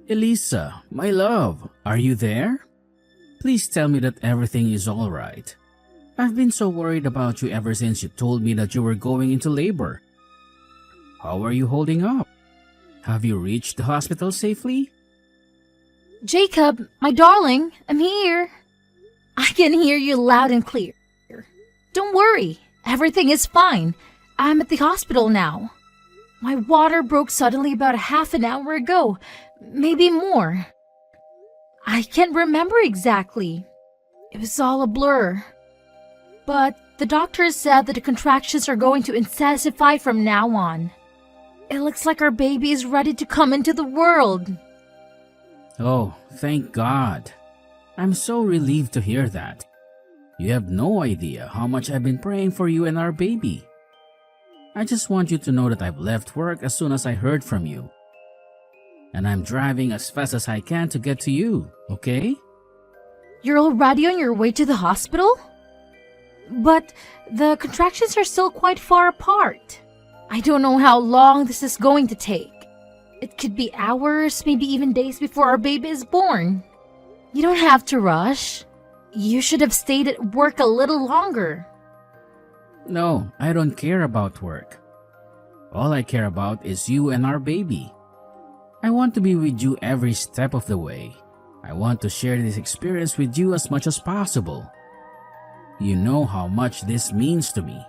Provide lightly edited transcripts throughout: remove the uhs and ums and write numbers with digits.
Elisa, my love, are you there? Please tell me that everything is alright. I've been so worried about you ever since you told me that you were going into labor. How are you holding up? Have you reached the hospital safely? Jacob, my darling, I'm here. I can hear you loud and clear. Don't worry, everything is fine. I'm at the hospital now. My water broke suddenly about a half an hour ago, maybe more. I can't remember exactly. It was all a blur. But the doctor said that the contractions are going to intensify from now on. It looks like our baby is ready to come into the world. Oh, thank God. I'm so relieved to hear that. You have no idea how much I've been praying for you and our baby. I just want you to know that I've left work as soon as I heard from you. And I'm driving as fast as I can to get to you, okay? You're already on your way to the hospital? But the contractions are still quite far apart. I don't know how long this is going to take. It could be hours, maybe even days before our baby is born. You don't have to rush. You should have stayed at work a little longer. No, I don't care about work. All I care about is you and our baby. I want to be with you every step of the way. I want to share this experience with you as much as possible. You know how much this means to me.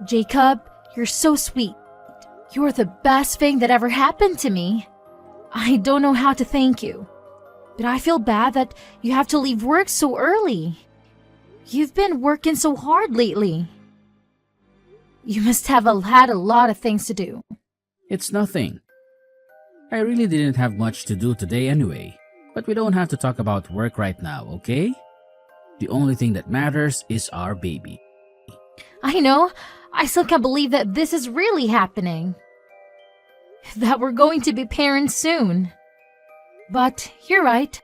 Jacob, you're so sweet. You're the best thing that ever happened to me. I don't know how to thank you, but I feel bad that you have to leave work so early. You've been working so hard lately. You must have had a lot of things to do. It's nothing. I really didn't have much to do today anyway, but we don't have to talk about work right now, okay? The only thing that matters is our baby. I know. I still can't believe that this is really happening. That we're going to be parents soon. But you're right.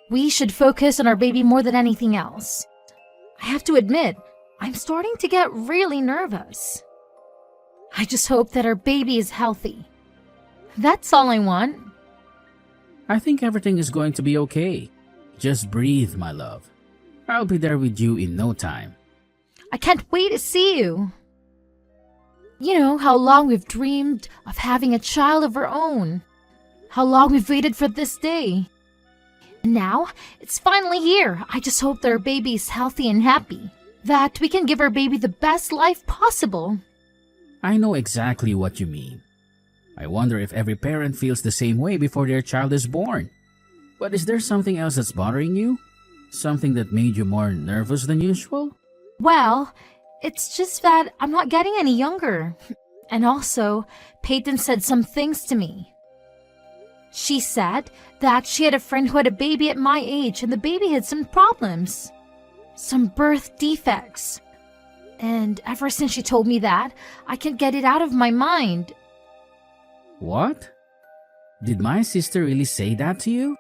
We should focus on our baby more than anything else. I have to admit, I'm starting to get really nervous. I just hope that our baby is healthy. That's all I want. I think everything is going to be okay. Just breathe, my love. I'll be there with you in no time. I can't wait to see you. You know how long we've dreamed of having a child of our own. How long we've waited for this day. And now, it's finally here. I just hope that our baby is healthy and happy. That we can give our baby the best life possible. I know exactly what you mean. I wonder if every parent feels the same way before their child is born. But is there something else that's bothering you? Something that made you more nervous than usual? Well, it's just that I'm not getting any younger. And also, Peyton said some things to me. She said that she had a friend who had a baby at my age and the baby had some problems. Some birth defects. And ever since she told me that, I can't get it out of my mind. What? Did my sister really say that to you?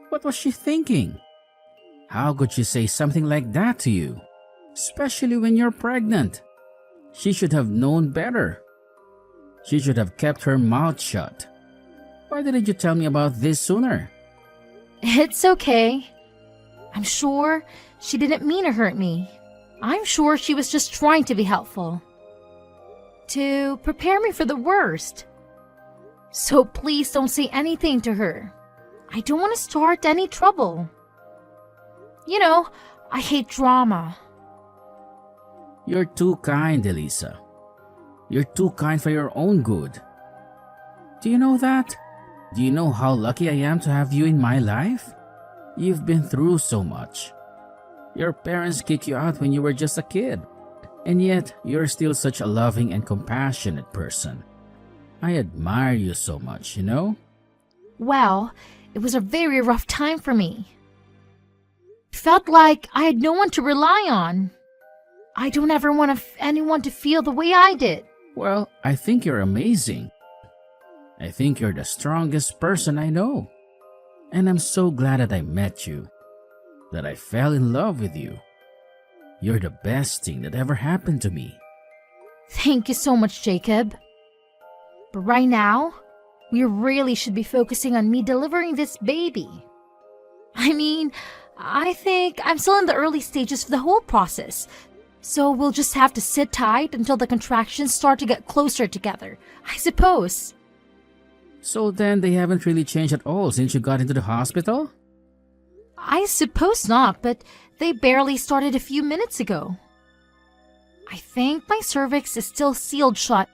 What was she thinking? How could she say something like that to you? Especially when you're pregnant. She should have known better. She should have kept her mouth shut. Why didn't you tell me about this sooner? It's okay. I'm sure she didn't mean to hurt me. I'm sure she was just trying to be helpful. To prepare me for the worst. So please don't say anything to her. I don't want to start any trouble. You know, I hate drama. You're too kind, Elisa. You're too kind for your own good. Do you know that? Do you know how lucky I am to have you in my life? You've been through so much. Your parents kicked you out when you were just a kid. And yet, you're still such a loving and compassionate person. I admire you so much, you know? Well, it was a very rough time for me. It felt like I had no one to rely on. I don't ever want anyone to feel the way I did. Well, I think you're amazing. I think you're the strongest person I know. And I'm so glad that I met you. That I fell in love with you. You're the best thing that ever happened to me. Thank you so much, Jacob. But right now, We really should be focusing on me delivering this baby. I mean, I think I'm still in the early stages of the whole process. So we'll just have to sit tight until the contractions start to get closer together, I suppose. So then they haven't really changed at all since you got into the hospital? I suppose not, but they barely started a few minutes ago. I think my cervix is still sealed shut,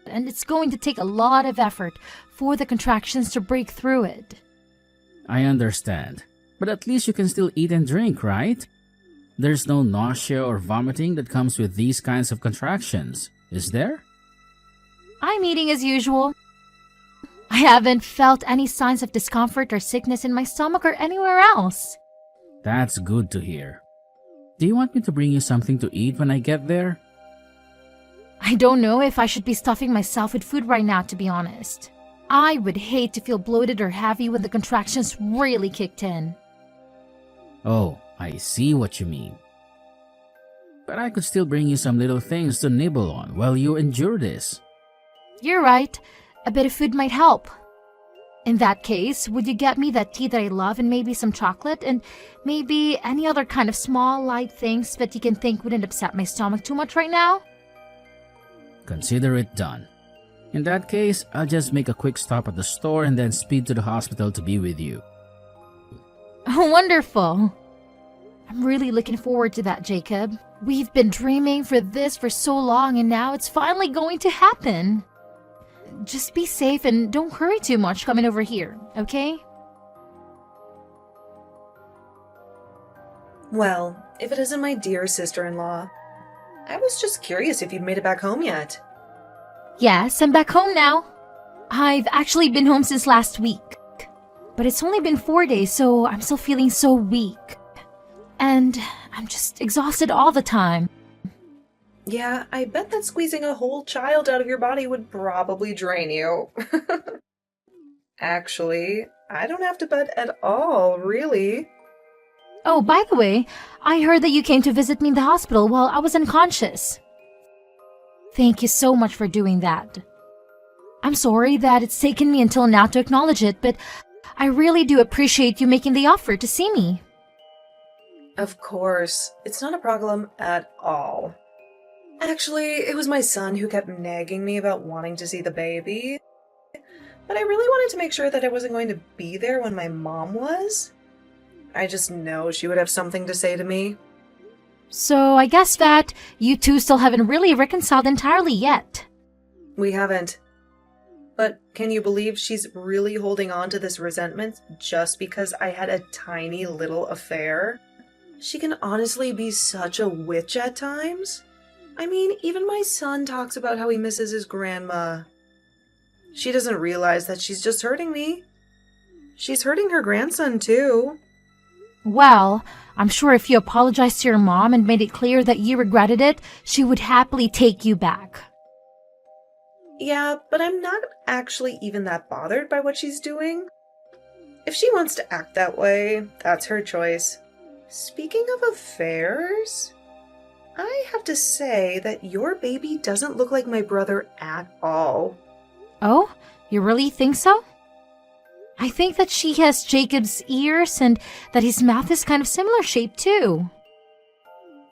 and it's going to take a lot of effort for the contractions to break through it. I understand. But at least you can still eat and drink, right? There's no nausea or vomiting that comes with these kinds of contractions, is there? I'm eating as usual. I haven't felt any signs of discomfort or sickness in my stomach or anywhere else. That's good to hear. Do you want me to bring you something to eat when I get there? I don't know if I should be stuffing myself with food right now, to be honest. I would hate to feel bloated or heavy when the contractions really kicked in. Oh, I see what you mean. But I could still bring you some little things to nibble on while you endure this. You're right. A bit of food might help. In that case, would you get me that tea that I love and maybe some chocolate and maybe any other kind of small, light things that you can think wouldn't upset my stomach too much right now? Consider it done. In that case, I'll just make a quick stop at the store and then speed to the hospital to be with you. Oh, wonderful. I'm really looking forward to that, Jacob. We've been dreaming for this for so long and now it's finally going to happen. Just be safe and don't hurry too much coming over here, okay? Well, if it isn't my dear sister-in-law. I was just curious if you'd made it back home yet. Yes, I'm back home now. I've actually been home since last week. But it's only been 4 days, so I'm still feeling so weak. And I'm just exhausted all the time. Yeah, I bet that squeezing a whole child out of your body would probably drain you. Actually, I don't have to bet at all, really. Oh, by the way, I heard that you came to visit me in the hospital while I was unconscious. Thank you so much for doing that. I'm sorry that it's taken me until now to acknowledge it, but I really do appreciate you making the offer to see me. Of course, it's not a problem at all. Actually, it was my son who kept nagging me about wanting to see the baby. But I really wanted to make sure that I wasn't going to be there when my mom was. I just know she would have something to say to me. So I guess that you two still haven't really reconciled entirely yet. We haven't. But can you believe she's really holding on to this resentment just because I had a tiny little affair? She can honestly be such a witch at times. I mean, even my son talks about how he misses his grandma. She doesn't realize that she's just hurting me. She's hurting her grandson, too. Well, I'm sure if you apologized to your mom and made it clear that you regretted it, she would happily take you back. Yeah, but I'm not actually even that bothered by what she's doing. If she wants to act that way, that's her choice. Speaking of affairs, I have to say that your baby doesn't look like my brother at all. Oh, you really think so? I think that she has Jacob's ears and that his mouth is kind of similar shape too.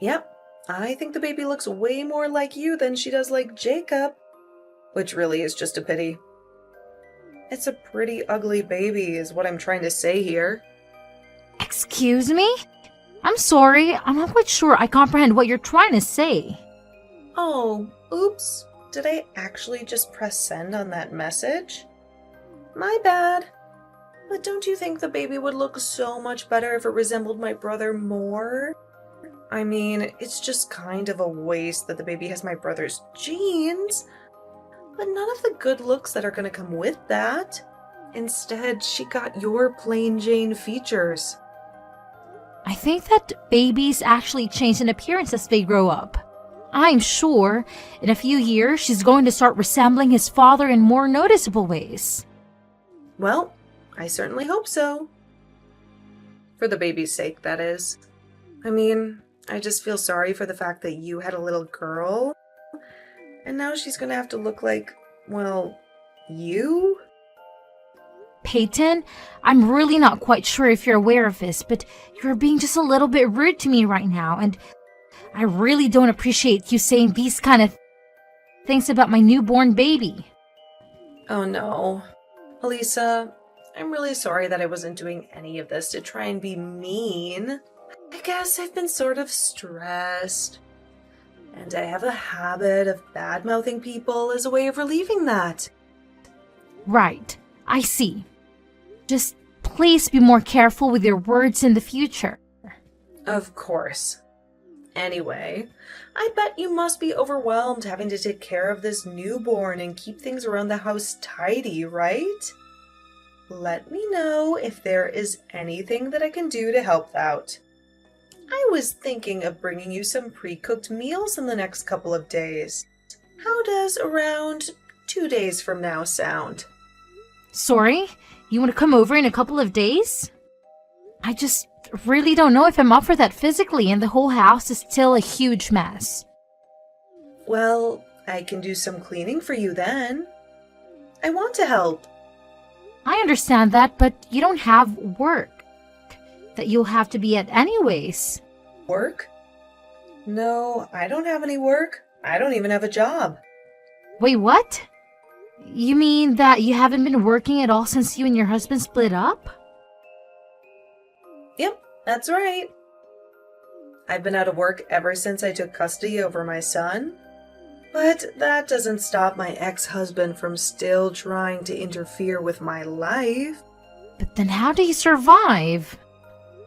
Yep, I think the baby looks way more like you than she does like Jacob, which really is just a pity. It's a pretty ugly baby is what I'm trying to say here. Excuse me? I'm sorry, I'm not quite sure I comprehend what you're trying to say. Oh, oops. Did I actually just press send on that message? My bad. But don't you think the baby would look so much better if it resembled my brother more? I mean, it's just kind of a waste that the baby has my brother's genes, but none of the good looks that are going to come with that. Instead, she got your plain Jane features. I think that babies actually change in appearance as they grow up. I'm sure in a few years she's going to start resembling his father in more noticeable ways. Well, I certainly hope so. For the baby's sake, that is. I mean, I just feel sorry for the fact that you had a little girl, and now she's gonna have to look like, well, you? Peyton, I'm really not quite sure if you're aware of this, but you're being just a little bit rude to me right now, and I really don't appreciate you saying these kind of things about my newborn baby. Oh no. Elisa, I'm really sorry that I wasn't doing any of this to try and be mean. I guess I've been sort of stressed. And I have a habit of bad-mouthing people as a way of relieving that. Right, I see. Just please be more careful with your words in the future. Of course. Anyway, I bet you must be overwhelmed having to take care of this newborn and keep things around the house tidy, right? Let me know if there is anything that I can do to help out. I was thinking of bringing you some pre-cooked meals in the next couple of days. How does around 2 days from now sound? Sorry, you want to come over in a couple of days? I just really don't know if I'm up for that physically, and the whole house is still a huge mess. Well, I can do some cleaning for you then. I want to help. I understand that, but you don't have work that you'll have to be at anyways. Work? No, I don't have any work. I don't even have a job. Wait, what? You mean that you haven't been working at all since you and your husband split up? Yep, that's right. I've been out of work ever since I took custody over my son. But that doesn't stop my ex-husband from still trying to interfere with my life. But then how do you survive?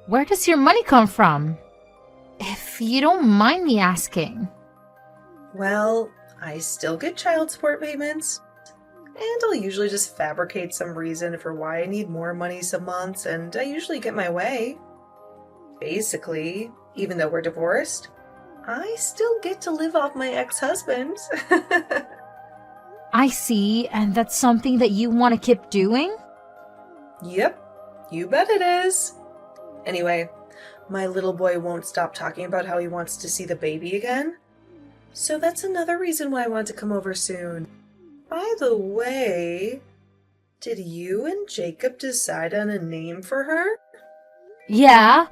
Where does your money come from? If you don't mind me asking. Well, I still get child support payments. And I'll usually just fabricate some reason for why I need more money some months, and I usually get my way. Basically, even though we're divorced, I still get to live off my ex-husband. I see, and that's something that you want to keep doing? Yep, you bet it is. Anyway, my little boy won't stop talking about how he wants to see the baby again. So that's another reason why I want to come over soon. By the way, did you and Jacob decide on a name for her? Yeah,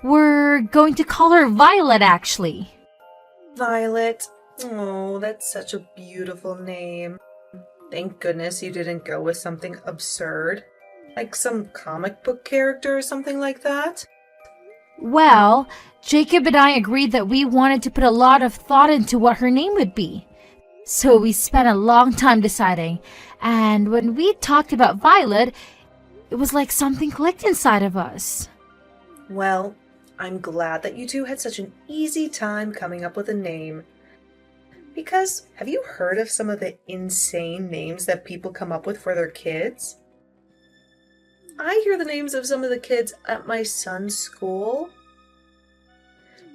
we're going to call her Violet, actually. Violet. Oh, that's such a beautiful name. Thank goodness you didn't go with something absurd, like some comic book character or something like that. Well, Jacob and I agreed that we wanted to put a lot of thought into what her name would be. So we spent a long time deciding, and when we talked about Violet, it was like something clicked inside of us. Well, I'm glad that you two had such an easy time coming up with a name. Because have you heard of some of the insane names that people come up with for their kids? I hear the names of some of the kids at my son's school,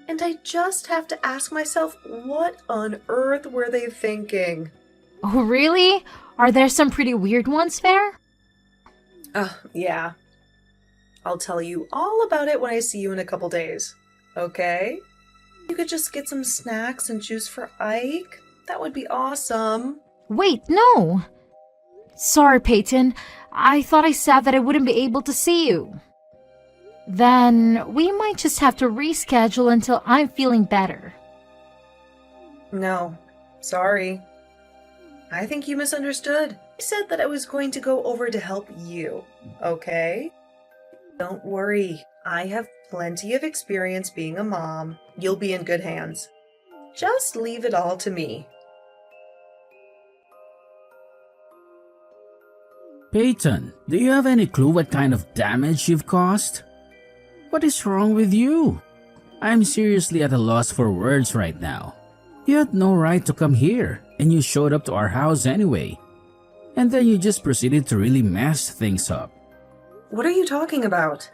and I just have to ask myself, what on earth were they thinking? Oh, really? Are there some pretty weird ones, Fair? Yeah. I'll tell you all about it when I see you in a couple days, okay? You could just get some snacks and juice for Ike. That would be awesome. Wait, no! Sorry, Peyton. I thought I said that I wouldn't be able to see you. Then we might just have to reschedule until I'm feeling better. No, sorry. I think you misunderstood. I said that I was going to go over to help you, okay? Don't worry, I have plenty of experience being a mom. You'll be in good hands. Just leave it all to me. Peyton, do you have any clue what kind of damage you've caused? What is wrong with you? I'm seriously at a loss for words right now. You had no right to come here, and you showed up to our house anyway. And then you just proceeded to really mess things up. What are you talking about?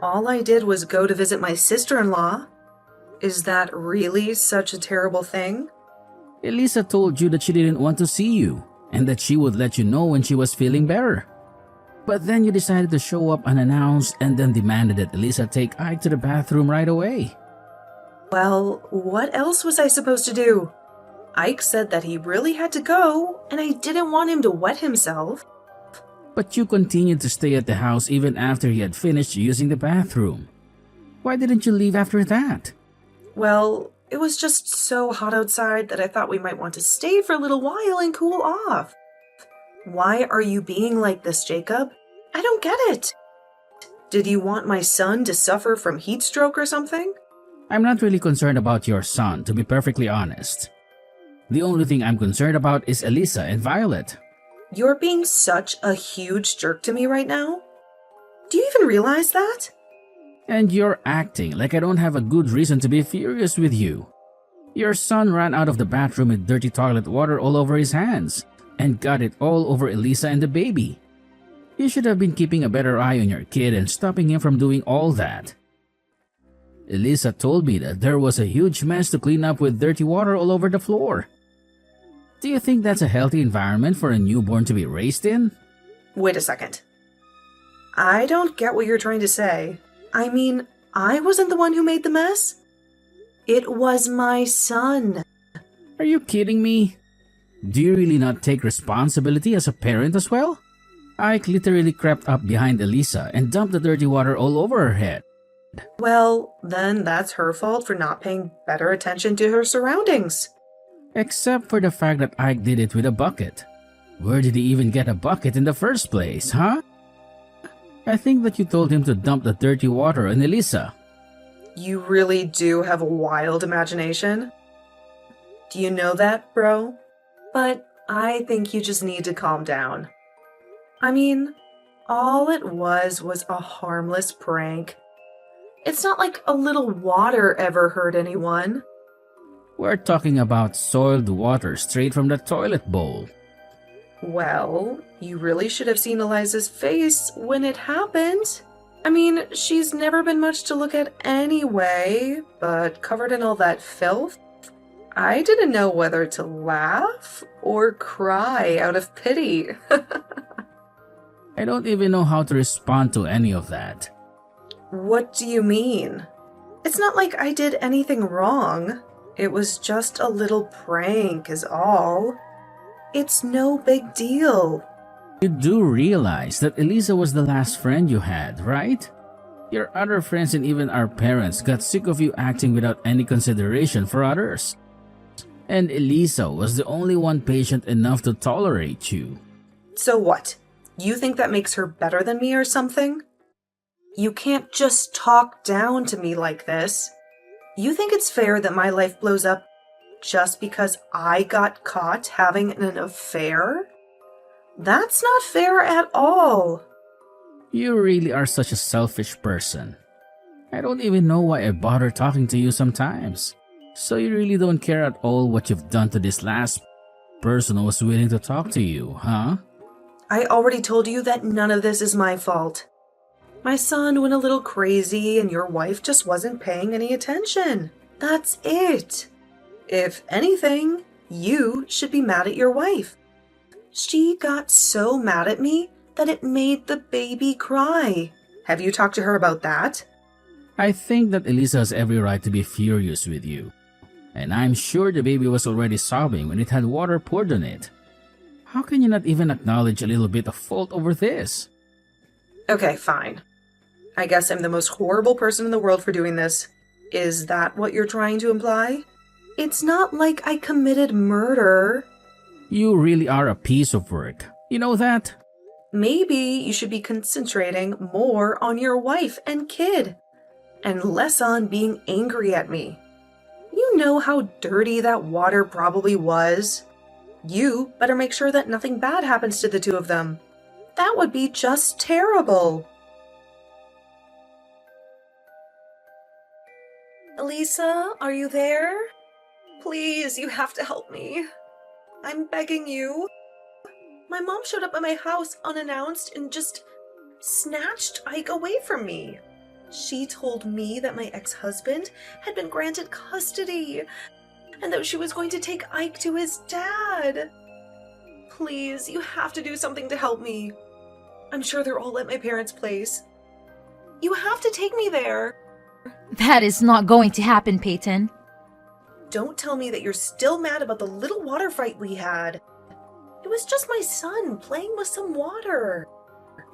All I did was go to visit my sister-in-law. Is that really such a terrible thing? Elisa told you that she didn't want to see you, and that she would let you know when she was feeling better. But then you decided to show up unannounced and then demanded that Elisa take Ike to the bathroom right away. Well, what else was I supposed to do? Ike said that he really had to go, and I didn't want him to wet himself. But you continued to stay at the house even after he had finished using the bathroom. Why didn't you leave after that? Well, it was just so hot outside that I thought we might want to stay for a little while and cool off. Why are you being like this, Jacob? I don't get it. Did you want my son to suffer from heat stroke or something? I'm not really concerned about your son, to be perfectly honest. The only thing I'm concerned about is Elisa and Violet. You're being such a huge jerk to me right now. Do you even realize that? And you're acting like I don't have a good reason to be furious with you. Your son ran out of the bathroom with dirty toilet water all over his hands and got it all over Elisa and the baby. You should have been keeping a better eye on your kid and stopping him from doing all that. Elisa told me that there was a huge mess to clean up with dirty water all over the floor. Do you think that's a healthy environment for a newborn to be raised in? Wait a second. I don't get what you're trying to say. I mean, I wasn't the one who made the mess. It was my son. Are you kidding me? Do you really not take responsibility as a parent as well? Ike literally crept up behind Elisa and dumped the dirty water all over her head. Well, then that's her fault for not paying better attention to her surroundings. Except for the fact that Ike did it with a bucket. Where did he even get a bucket in the first place, huh? I think that you told him to dump the dirty water on Elisa. You really do have a wild imagination. Do you know that, bro? But I think you just need to calm down. I mean, all it was a harmless prank. It's not like a little water ever hurt anyone. We're talking about soiled water straight from the toilet bowl. Well, you really should have seen Eliza's face when it happened. I mean, she's never been much to look at anyway, but covered in all that filth, I didn't know whether to laugh or cry out of pity. I don't even know how to respond to any of that. What do you mean? It's not like I did anything wrong. It was just a little prank is all. It's no big deal. You do realize that Elisa was the last friend you had, right? Your other friends and even our parents got sick of you acting without any consideration for others. And Elisa was the only one patient enough to tolerate you. So what? You think that makes her better than me or something? You can't just talk down to me like this. You think it's fair that my life blows up just because I got caught having an affair? That's not fair at all. You really are such a selfish person. I don't even know why I bother talking to you sometimes. So you really don't care at all what you've done to this last person who was willing to talk to you, huh? I already told you that none of this is my fault. My son went a little crazy and your wife just wasn't paying any attention. That's it. If anything, you should be mad at your wife. She got so mad at me that it made the baby cry. Have you talked to her about that? I think that Elisa has every right to be furious with you. And I'm sure the baby was already sobbing when it had water poured on it. How can you not even acknowledge a little bit of fault over this? Okay, fine. I guess I'm the most horrible person in the world for doing this. Is that what you're trying to imply? It's not like I committed murder. You really are a piece of work. You know that? Maybe you should be concentrating more on your wife and kid, and less on being angry at me. You know how dirty that water probably was. You better make sure that nothing bad happens to the two of them. That would be just terrible. Elisa, are you there? Please, you have to help me. I'm begging you. My mom showed up at my house unannounced and just snatched Ike away from me. She told me that my ex-husband had been granted custody and that she was going to take Ike to his dad. Please, you have to do something to help me. I'm sure they're all at my parents' place. You have to take me there. That is not going to happen, Peyton. Don't tell me that you're still mad about the little water fight we had. It was just my son playing with some water.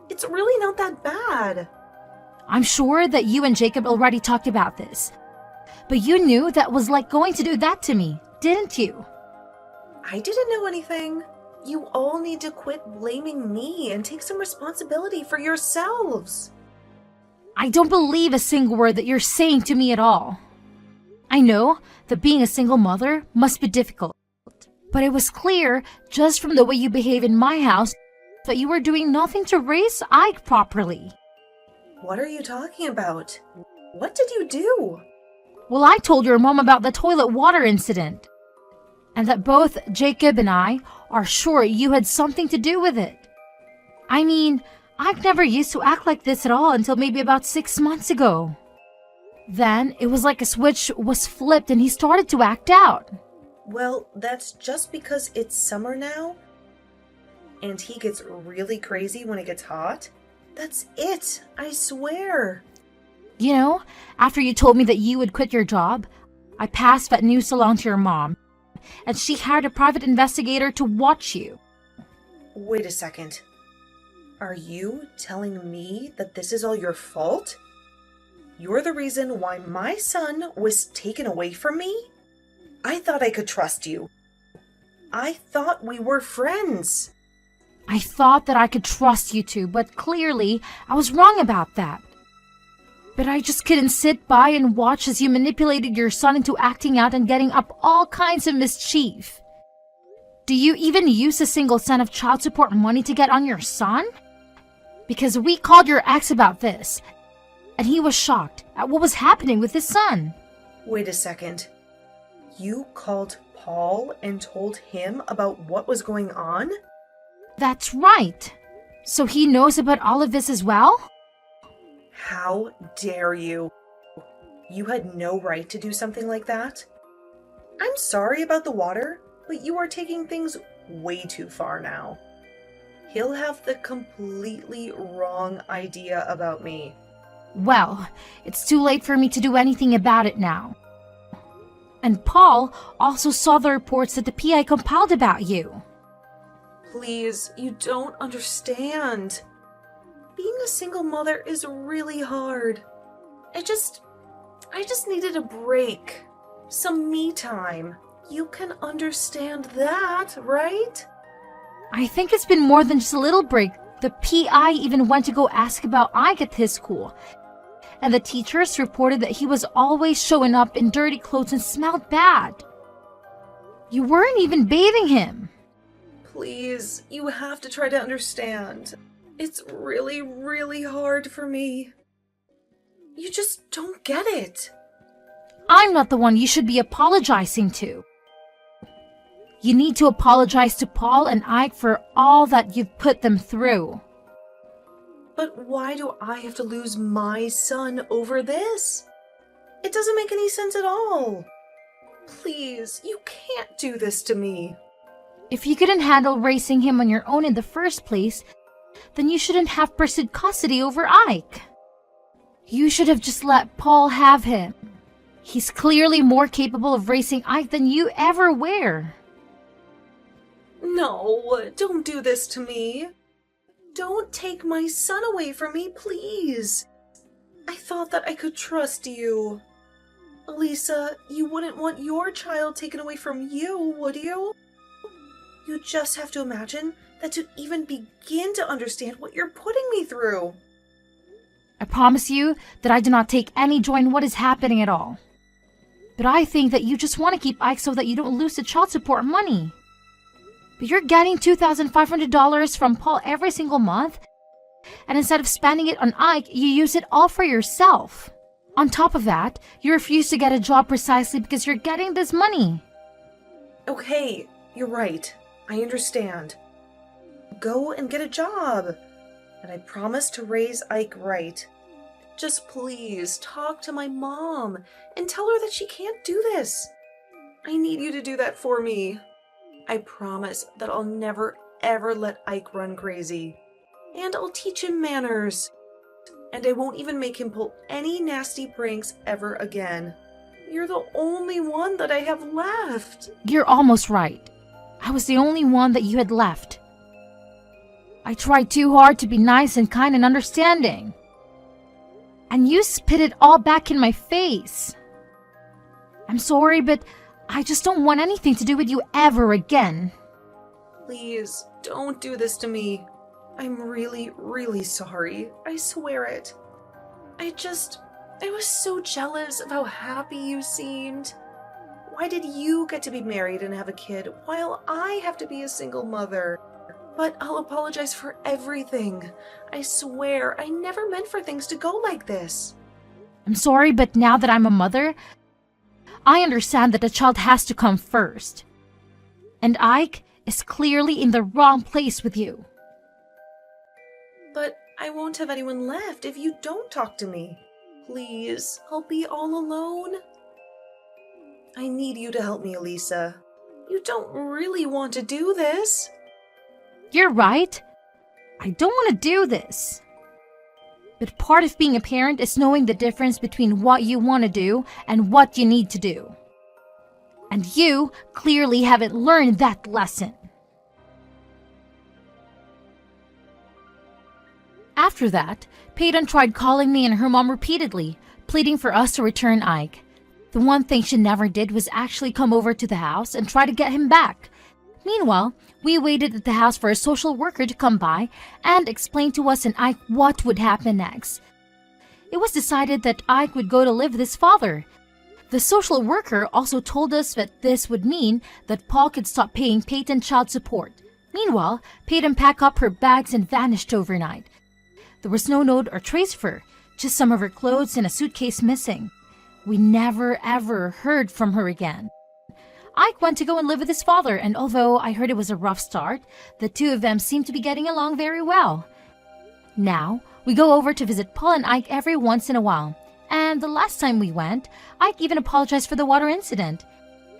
It's really not that bad. I'm sure that you and Jacob already talked about this. But you knew that was like going to do that to me, didn't you? I didn't know anything. You all need to quit blaming me and take some responsibility for yourselves. I don't believe a single word that you're saying to me at all. I know that being a single mother must be difficult, but it was clear just from the way you behave in my house that you were doing nothing to raise Ike properly. What are you talking about? What did you do? Well, I told your mom about the toilet water incident, and that both Jacob and I are sure you had something to do with it. I mean, Ike never used to act like this at all until maybe about 6 months ago. Then it was like a switch was flipped and he started to act out. Well, that's just because it's summer now, and he gets really crazy when it gets hot. That's it, I swear. You know, after you told me that you would quit your job, I passed that news along to your mom, and she hired a private investigator to watch you. Wait a second. Are you telling me that this is all your fault? You're the reason why my son was taken away from me? I thought I could trust you. I thought we were friends. I thought that I could trust you two, but clearly I was wrong about that. But I just couldn't sit by and watch as you manipulated your son into acting out and getting up all kinds of mischief. Do you even use a single cent of child support money to get on your son? Because we called your ex about this, and he was shocked at what was happening with his son. Wait a second. You called Paul and told him about what was going on? That's right. So he knows about all of this as well? How dare you? You had no right to do something like that. I'm sorry about the water, but you are taking things way too far now. He'll have the completely wrong idea about me. Well, it's too late for me to do anything about it now. And Paul also saw the reports that the PI compiled about you. Please, you don't understand. Being a single mother is really hard. I just needed a break. Some me time. You can understand that, right? I think it's been more than just a little break. The PI even went to go ask about Ike at his school. And the teachers reported that he was always showing up in dirty clothes and smelled bad. You weren't even bathing him. Please, you have to try to understand. It's really, really hard for me. You just don't get it. I'm not the one you should be apologizing to. You need to apologize to Paul and Ike for all that you've put them through. But why do I have to lose my son over this? It doesn't make any sense at all. Please, you can't do this to me. If you couldn't handle raising him on your own in the first place, then you shouldn't have pursued custody over Ike. You should have just let Paul have him. He's clearly more capable of raising Ike than you ever were. No, don't do this to me. Don't take my son away from me, please. I thought that I could trust you. Lisa, you wouldn't want your child taken away from you, would you? You just have to imagine that to even begin to understand what you're putting me through. I promise you that I do not take any joy in what is happening at all. But I think that you just want to keep Ike so that you don't lose the child support money. But you're getting $2,500 from Paul every single month, and instead of spending it on Ike, you use it all for yourself. On top of that, you refuse to get a job precisely because you're getting this money. Okay, you're right. I understand. Go and get a job. And I promise to raise Ike right. Just please talk to my mom and tell her that she can't do this. I need you to do that for me. I promise that I'll never ever let Ike run crazy. And I'll teach him manners. And I won't even make him pull any nasty pranks ever again. You're the only one that I have left. You're almost right. I was the only one that you had left. I tried too hard to be nice and kind and understanding. And you spit it all back in my face. I'm sorry, but I just don't want anything to do with you ever again. Please, don't do this to me. I'm really, really sorry. I swear it. I was so jealous of how happy you seemed. Why did you get to be married and have a kid while I have to be a single mother? But I'll apologize for everything. I swear, I never meant for things to go like this. I'm sorry, but now that I'm a mother, I understand that the child has to come first. And Ike is clearly in the wrong place with you. But I won't have anyone left if you don't talk to me. Please, I'll be all alone. I need you to help me, Elisa. You don't really want to do this. You're right. I don't want to do this. But part of being a parent is knowing the difference between what you want to do and what you need to do. And you clearly haven't learned that lesson. After that, Peyton tried calling me and her mom repeatedly, pleading for us to return Ike. The one thing she never did was actually come over to the house and try to get him back. Meanwhile, we waited at the house for a social worker to come by and explain to us and Ike what would happen next. It was decided that Ike would go to live with his father. The social worker also told us that this would mean that Paul could stop paying Peyton child support. Meanwhile, Peyton packed up her bags and vanished overnight. There was no note or trace of her, just some of her clothes and a suitcase missing. We never ever heard from her again. Ike went to go and live with his father, and although I heard it was a rough start, the two of them seemed to be getting along very well. Now, we go over to visit Paul and Ike every once in a while, and the last time we went, Ike even apologized for the water incident.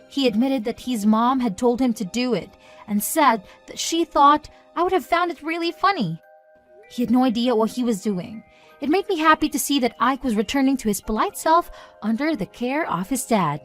He admitted that his mom had told him to do it, and said that she thought I would have found it really funny. He had no idea what he was doing. It made me happy to see that Ike was returning to his polite self under the care of his dad.